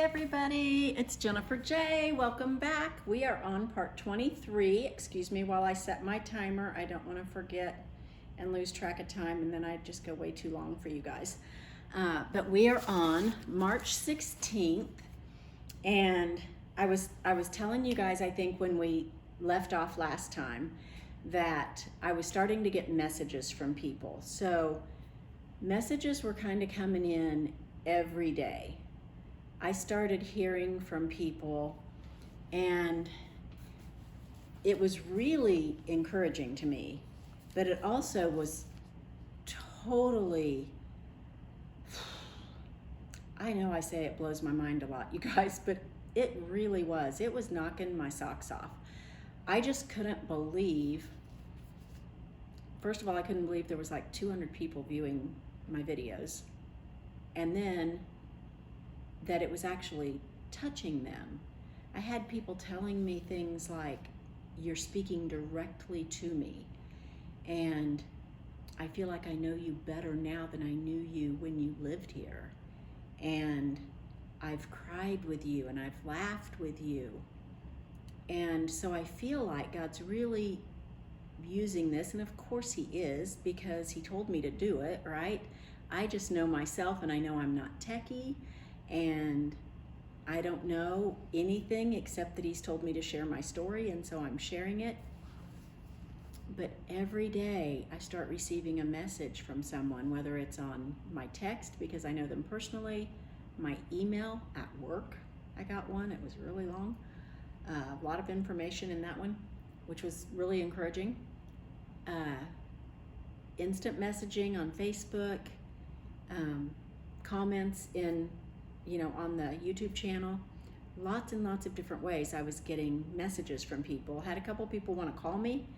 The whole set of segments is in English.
everybody, it's Jennifer J. Welcome back. We are on part 23. Excuse me while I set my timer. I don't want to forget and lose track of time, and then I just go way too long for you guys. But we are on March 16th, and I was telling you guys, I think when we left off last time, that I was starting to get messages from people. So messages were kind of coming in every day. I started hearing from people, and it was really encouraging to me, but it also was totally, I know I say it blows my mind a lot, you guys, but it really was. It was knocking my socks off. I just couldn't believe, first of all, I couldn't believe there was like 200 people viewing my videos, and then that it was actually touching them. I had people telling me things like, you're speaking directly to me, and I feel like I know you better now than I knew you when you lived here, and I've cried with you and I've laughed with you. And so I feel like God's really using this, and of course he is, because he told me to do it, right? I just know myself, and I know I'm not techie, and I don't know anything except that he's told me to share my story, and so I'm sharing it. But every day I start receiving a message from someone, whether it's on my text because I know them personally, my email at work. I got one, it was really long. A lot of information in that one, which was really encouraging. Instant messaging on Facebook, comments in, on the YouTube channel, lots and lots of different ways I was getting messages from people. Had a couple people want to call me,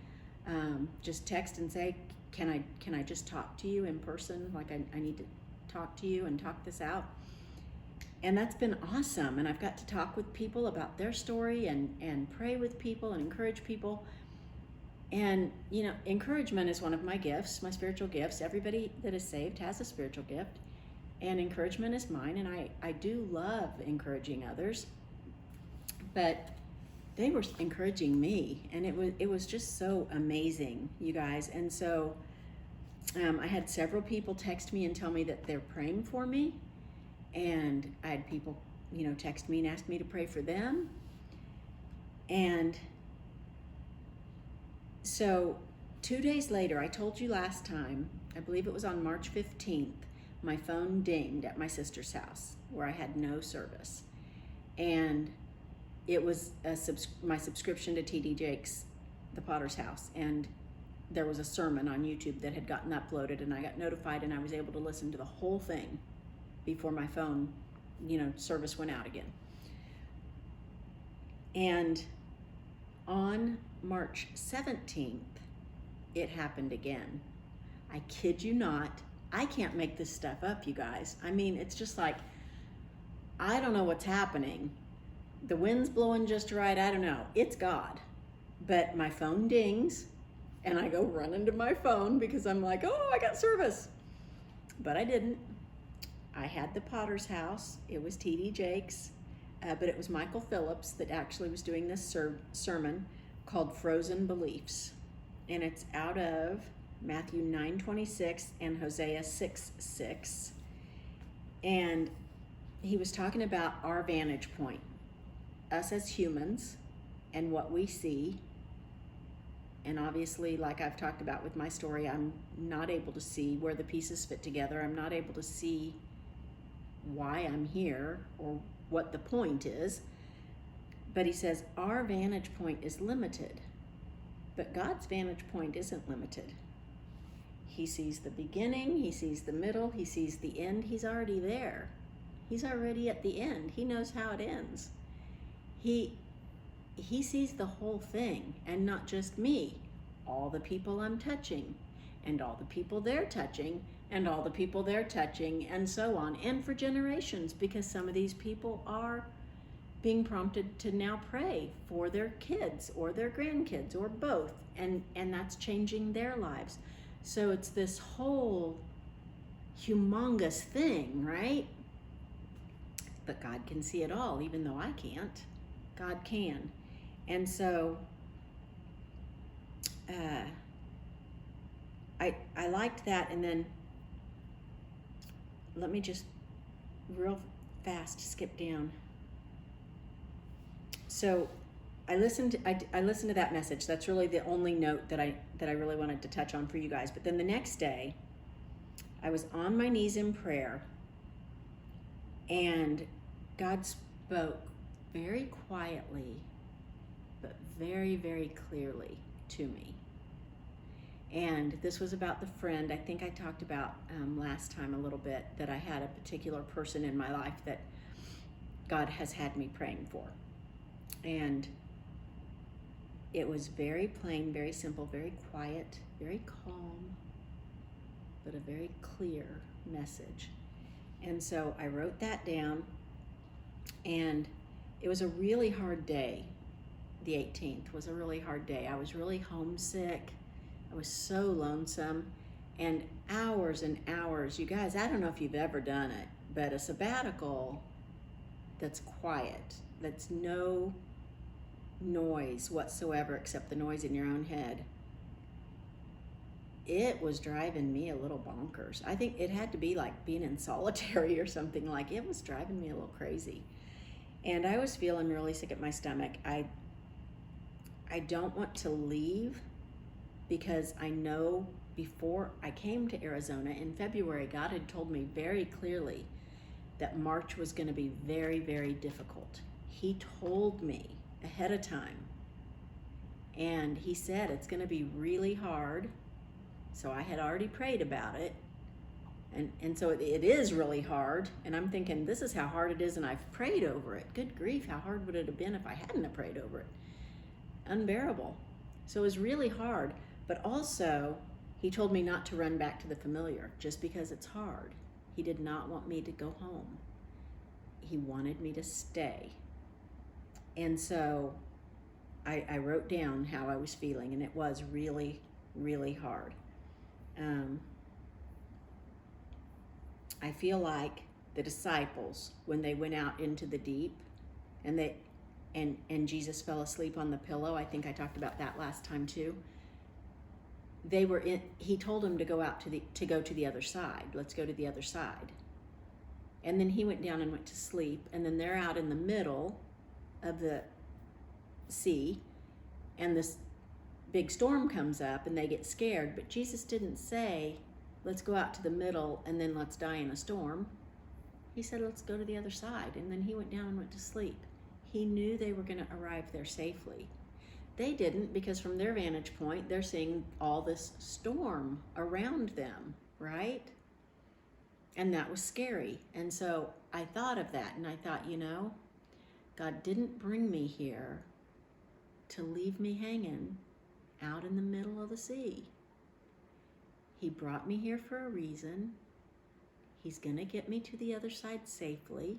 just text and say, can I just talk to you in person? Like I need to talk to you and talk this out. And that's been awesome. And I've got to talk with people about their story and pray with people and encourage people. And, encouragement is one of my gifts, my spiritual gifts. Everybody that is saved has a spiritual gift. And encouragement is mine, and I do love encouraging others, but they were encouraging me, and it was just so amazing, you guys. And so I had several people text me and tell me that they're praying for me, and I had people, text me and ask me to pray for them. And so 2 days later, I told you last time, I believe it was on March 15th, my phone dinged at my sister's house where I had no service. And it was my subscription to TD Jakes, the Potter's House. And there was a sermon on YouTube that had gotten uploaded, and I got notified, and I was able to listen to the whole thing before my phone, service went out again. And on March 17th, it happened again. I kid you not. I can't make this stuff up, you guys. I mean, it's just like, I don't know what's happening. The wind's blowing just right. I don't know. It's God. But my phone dings, and I go running to my phone because I'm like, oh, I got service. But I didn't. I had the Potter's House. It was TD Jakes, but it was Michael Phillips that actually was doing this sermon called Frozen Beliefs. And it's out of Matthew 9:26 and Hosea 6:6. And he was talking about our vantage point, us as humans and what we see. And obviously, like I've talked about with my story, I'm not able to see where the pieces fit together. I'm not able to see why I'm here or what the point is. But he says our vantage point is limited, but God's vantage point isn't limited. He sees the beginning, he sees the middle, he sees the end. He's already there. He's already at the end. He knows how it ends. He sees the whole thing, and not just me. All the people I'm touching, and all the people they're touching, and all the people they're touching, and so on. And for generations, because some of these people are being prompted to now pray for their kids or their grandkids or both, and that's changing their lives. So it's this whole humongous thing, right? But God can see it all, even though I can't. God can. And so I liked that. And then let me just real fast skip down. So I listened to that message. That's really the only note that I really wanted to touch on for you guys. But then the next day, I was on my knees in prayer, and God spoke very quietly, but very, very clearly to me. And this was about the friend I think I talked about last time a little bit, that I had a particular person in my life that God has had me praying for. And it was very plain, very simple, very quiet, very calm, but a very clear message. And so I wrote that down, and it was a really hard day. The 18th was a really hard day. I was really homesick. I was so lonesome, and hours, you guys, I don't know if you've ever done it, but a sabbatical that's quiet, that's no noise whatsoever except the noise in your own head, it was driving me a little bonkers. I think it had to be like being in solitary or something. Like, it was driving me a little crazy. And I was feeling really sick at my stomach. I don't want to leave, because I know before I came to Arizona in February, God had told me very clearly that March was going to be very, very difficult. He told me ahead of time, and he said it's going to be really hard. So I had already prayed about it, and so it is really hard, and I'm thinking, this is how hard it is, and I've prayed over it. Good grief, how hard would it have been if I hadn't have prayed over it? Unbearable. So it was really hard. But also, he told me not to run back to the familiar just because it's hard. He did not want me to go home. He wanted me to stay. And so I wrote down how I was feeling, and it was really, really hard. I feel like the disciples, when they went out into the deep, and Jesus fell asleep on the pillow, I think I talked about that last time too. He told them to go out to go to the other side. Let's go to the other side. And then he went down and went to sleep, and then they're out in the middle of the sea, and this big storm comes up, and they get scared. But Jesus didn't say, let's go out to the middle and then let's die in a storm. He said, let's go to the other side. And then he went down and went to sleep. He knew they were going to arrive there safely. They didn't, because from their vantage point, they're seeing all this storm around them, right? And that was scary. And so I thought of that, and I thought, God didn't bring me here to leave me hanging out in the middle of the sea. He brought me here for a reason. He's going to get me to the other side safely.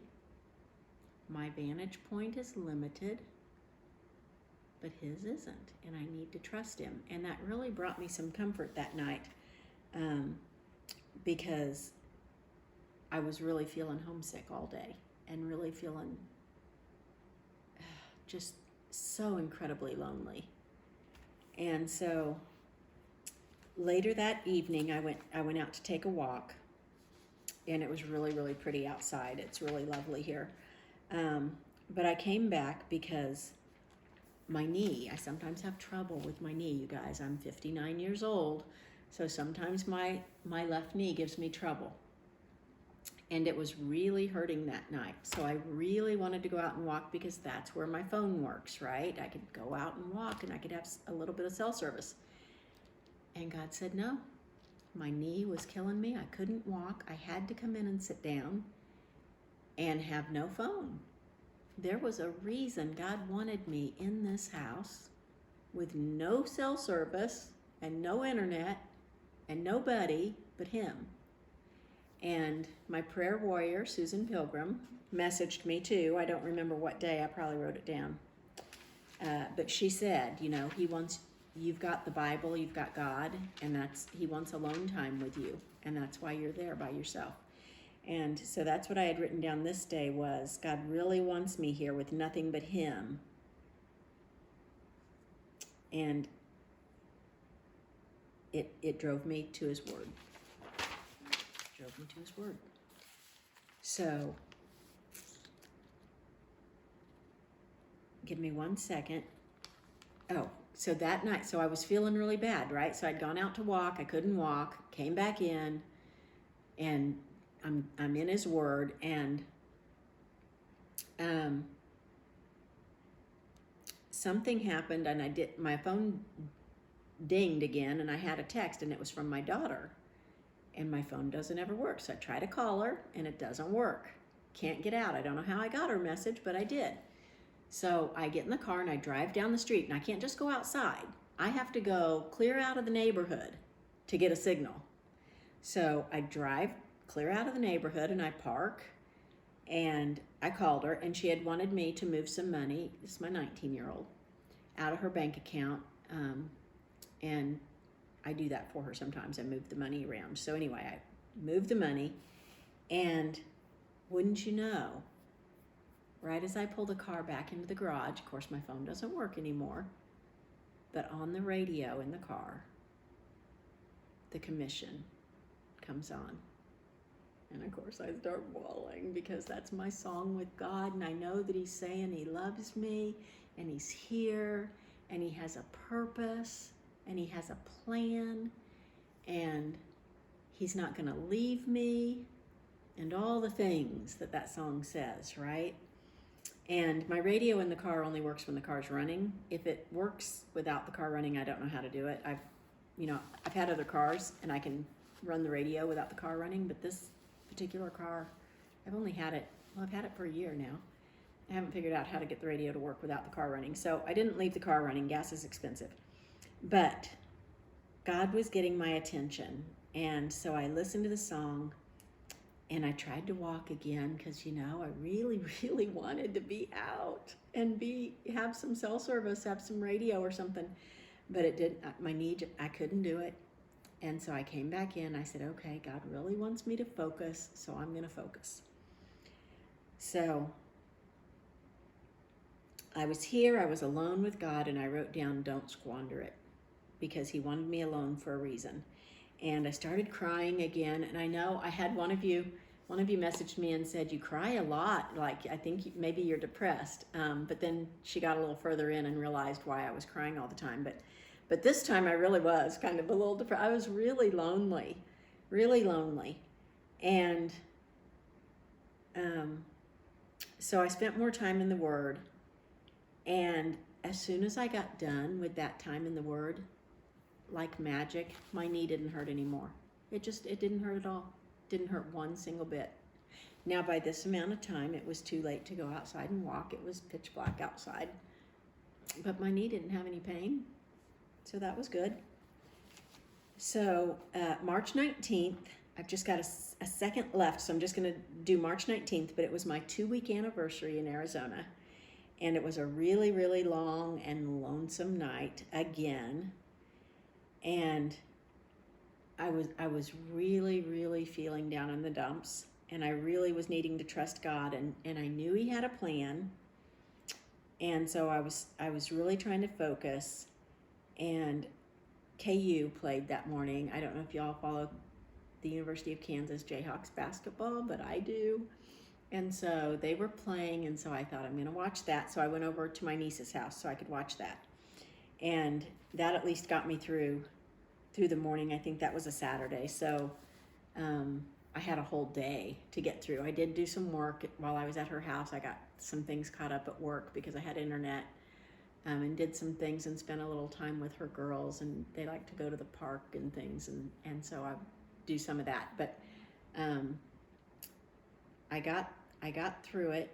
My vantage point is limited, but his isn't, and I need to trust him. And that really brought me some comfort that night, because I was really feeling homesick all day, and really feeling just so incredibly lonely. And so later that evening, I went out to take a walk, and it was really, really pretty outside. It's really lovely here. But I came back because my knee, I sometimes have trouble with my knee, you guys. I'm 59 years old, so sometimes my left knee gives me trouble. And it was really hurting that night. So I really wanted to go out and walk, because that's where my phone works, right? I could go out and walk, and I could have a little bit of cell service. And God said no. My knee was killing me. I couldn't walk. I had to come in and sit down and have no phone. There was a reason God wanted me in this house with no cell service and no internet and nobody but him. And my prayer warrior, Susan Pilgrim, messaged me too. I don't remember what day. I probably wrote it down. But she said, you've got the Bible, you've got God, and he wants alone time with you. And that's why you're there by yourself. And so that's what I had written down this day was, God really wants me here with nothing but him. And it drove me to his word. Drove me to his word. So, give me 1 second. Oh, so that night, so I was feeling really bad, right? So I'd gone out to walk, I couldn't walk, came back in, and I'm in his word, and something happened, and my phone dinged again, and I had a text, and it was from my daughter, and my phone doesn't ever work. So I try to call her, and it doesn't work. Can't get out. I don't know how I got her message, but I did. So I get in the car and I drive down the street, and I can't just go outside. I have to go clear out of the neighborhood to get a signal. So I drive clear out of the neighborhood and I park, and I called her, and she had wanted me to move some money, this is my 19-year-old, out of her bank account. And I do that for her sometimes. I move the money around. So anyway, I moved the money, and wouldn't you know, right as I pull the car back into the garage, of course my phone doesn't work anymore, but on the radio in the car, the commission comes on. And of course I start bawling, because that's my song with God, and I know that he's saying he loves me, and he's here, and he has a purpose, and he has a plan, and he's not going to leave me, and all the things that song says, right? And my radio in the car only works when the car's running. If it works without the car running, I don't know how to do it. I've had other cars, and I can run the radio without the car running, but this particular car, I've only had it, I've had it for a year now. I haven't figured out how to get the radio to work without the car running. So I didn't leave the car running. Gas is expensive. But God was getting my attention. And so I listened to the song, and I tried to walk again, because, I really, really wanted to be out and have some cell service, have some radio or something. But it didn't, I couldn't do it. And so I came back in. I said, okay, God really wants me to focus, so I'm going to focus. So I was here, I was alone with God, and I wrote down, don't squander it, because he wanted me alone for a reason. And I started crying again, and I know I had one of you messaged me and said, you cry a lot, like I think maybe you're depressed. But then she got a little further in and realized why I was crying all the time. But this time I really was kind of a little depressed. I was really lonely. And so I spent more time in the Word. And as soon as I got done with that time in the Word, like magic, my knee didn't hurt anymore. It didn't hurt at all. Didn't hurt one single bit. Now, by this amount of time, it was too late to go outside and walk. It was pitch black outside. But my knee didn't have any pain, so that was good. So March 19th, I've just got a second left, so I'm just going to do March 19th, but it was my 2-week anniversary in Arizona. And it was a really, really long and lonesome night again. And I was really, really feeling down in the dumps, and I really was needing to trust God, and I knew he had a plan. And so I was really trying to focus, and KU played that morning. I don't know if y'all follow the University of Kansas Jayhawks basketball, but I do. And so they were playing, and so I thought, I'm going to watch that. So I went over to my niece's house so I could watch that. And that at least got me through the morning. I think that was a Saturday. So I had a whole day to get through. I did do some work while I was at her house. I got some things caught up at work because I had internet, and did some things and spent a little time with her girls, and they like to go to the park and things. And so I do some of that. But I got through it,